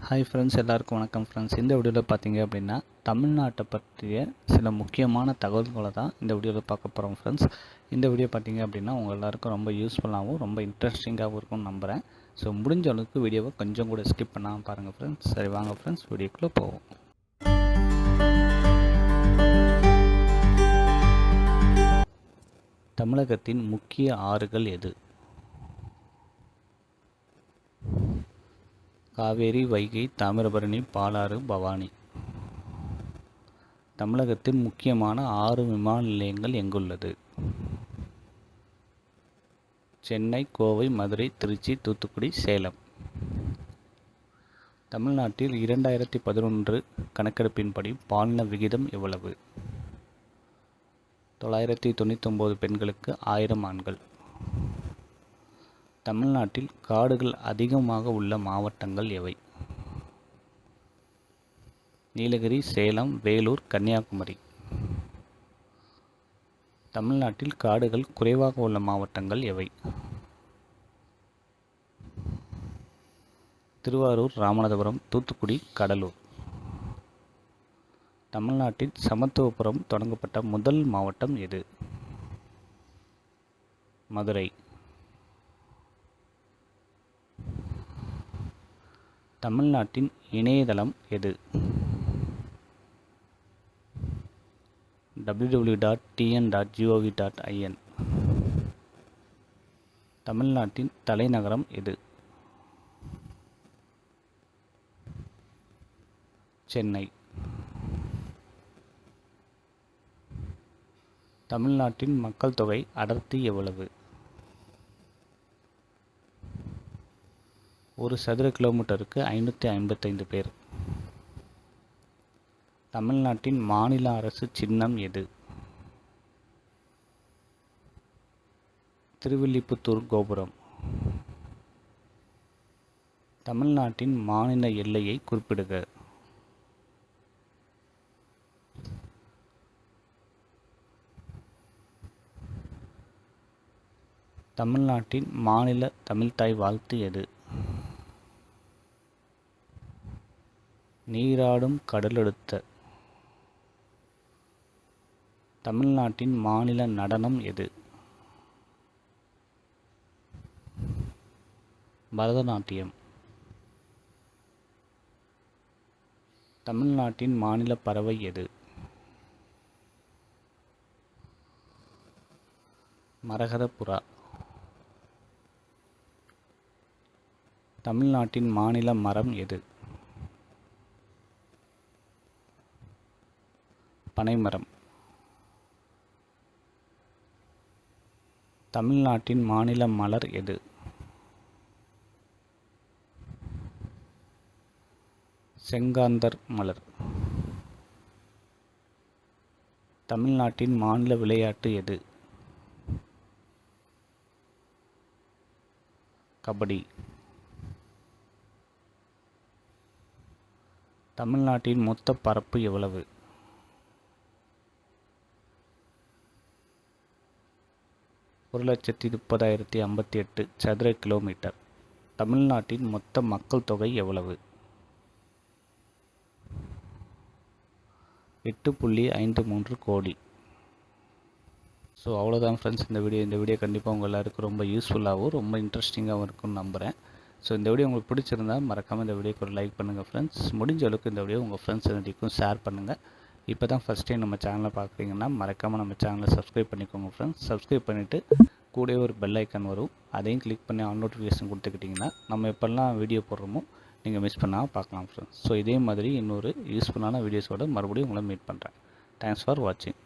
Hi friends, எல்லாருக்கும் வணக்கம் friends. இந்த வீடியோவில் பார்த்தீங்க அப்படின்னா தமிழ்நாட்டை பற்றிய சில முக்கியமான தகவல்களை தான் இந்த வீடியோவில் பார்க்க போகிறோம் ஃப்ரெண்ட்ஸ். இந்த வீடியோ பார்த்தீங்க அப்படின்னா உங்கள் எல்லாருக்கும் ரொம்ப யூஸ்ஃபுல்லாகவும் ரொம்ப இன்ட்ரெஸ்டிங்காகவும் இருக்கும்னு நம்புகிறேன். ஸோ முடிஞ்ச அளவுக்கு வீடியோவை கொஞ்சம் கூட ஸ்கிப் பண்ணாமல் பாருங்கள் ஃப்ரெண்ட்ஸ். சரி வாங்க ஃப்ரெண்ட்ஸ், வீடியோக்குள்ளே போவோம். தமிழகத்தின் முக்கிய ஆறுகள் எது? காவேரி, வைகை, தாமிரபரணி, பாலாறு, பவானி. தமிழகத்தின் முக்கியமான 6 விமான நிலையங்கள் எங்குள்ளது? சென்னை, கோவை, மதுரை, திருச்சி, தூத்துக்குடி, சேலம். தமிழ்நாட்டில் 2011 கணக்கெடுப்பின்படி பாலின விகிதம் எவ்வளவு? 999 பெண்களுக்கு 1000 ஆண்கள். தமிழ்நாட்டில் காடுகள் அதிகமாக உள்ள மாவட்டங்கள் எவை? நீலகிரி, சேலம், வேலூர், கன்னியாகுமரி. தமிழ்நாட்டில் காடுகள் குறைவாக உள்ள மாவட்டங்கள் எவை? திருவாரூர், ராமநாதபுரம், தூத்துக்குடி, கடலூர். தமிழ்நாட்டில் சமத்துவபுரம் தொடங்கப்பட்ட முதல் மாவட்டம் எது? மதுரை. தமிழ்நாட்டின் இணையதளம் எது? www.tn.gov.in. தமிழ்நாட்டின் தலைநகரம் எது? சென்னை. தமிழ்நாட்டின் மக்கள் தொகை அடர்த்தி எவ்வளவு? 1 சதுர கிலோமீட்டருக்கு 555 பேர். தமிழ்நாட்டின் மாநில அரசு சின்னம் எது? திருவில்லிபுத்தூர் கோபுரம். தமிழ்நாட்டின் மாநில எல்லையை குறிப்பிடுக. தமிழ்நாட்டின் மாநில தமிழ்த்தாய் வாழ்த்து எது? நீராடும் கடலெடுத்த. தமிழ்நாட்டின் மாநில நடனம் எது? பரதநாட்டியம். தமிழ்நாட்டின் மாநில பறவை எது? மரகதப்புறா. தமிழ்நாட்டின் மாநில மரம் எது? பனைமரம். தமிழ்நாட்டின் மாநில மலர் எது? செங்காந்தர் மலர். தமிழ்நாட்டின் மாநில விளையாட்டு எது? கபடி. தமிழ்நாட்டின் மொத்த பரப்பு எவ்வளவு? 1,30,058 சதுர கிலோமீட்டர். தமிழ்நாட்டின் மொத்த மக்கள் தொகை எவ்வளவு? 8.53 கோடி. ஸோ அவ்வளோதான் ஃப்ரெண்ட்ஸ் இந்த வீடியோ கண்டிப்பாக உங்கள் எல்லாருக்கும் ரொம்ப யூஸ்ஃபுல்லாகவும் ரொம்ப இன்ட்ரெஸ்டிங்காகவும் இருக்கும்னு நம்புகிறேன். ஸோ இந்த வீடியோ உங்களுக்கு பிடிச்சிருந்தால் மறக்காமல் இந்த வீடியோக்கு ஒரு லைக் பண்ணுங்கள் ஃப்ரெண்ட்ஸ். முடிஞ்ச அளவுக்கு இந்த வீடியோ உங்கள் ஃப்ரெண்ட்ஸ் எல்லாத்தையும் ஷேர் பண்ணுங்கள். இப்போ தான் ஃபஸ்ட் டைம் நம்ம சேனலை பார்க்குறீங்கன்னா மறக்காமல் நம்ம சேனலை சப்ஸ்கிரைப் பண்ணிக்கோங்க ஃப்ரெண்ட்ஸ். சப்ஸ்கிரைப் பண்ணிவிட்டு கூடவே ஒரு பெல் ஐக்கான் வரும், அதையும் கிளிக் பண்ணி ஆல் நோட்டிஃபிகேஷன் கொடுத்துக்கிட்டிங்கன்னா நம்ம எப்போல்லாம் வீடியோ போடுறோமோ நீங்கள் மிஸ் பண்ணாமல் பார்க்கலாம் ஃப்ரெண்ட்ஸ். ஸோ இதே மாதிரி இன்னொரு யூஸ்ஃபுல்லான வீடியோஸோடு மறுபடியும் உங்களை மீட் பண்ணுறேன். தேங்க்ஸ் ஃபார் வாட்சிங்.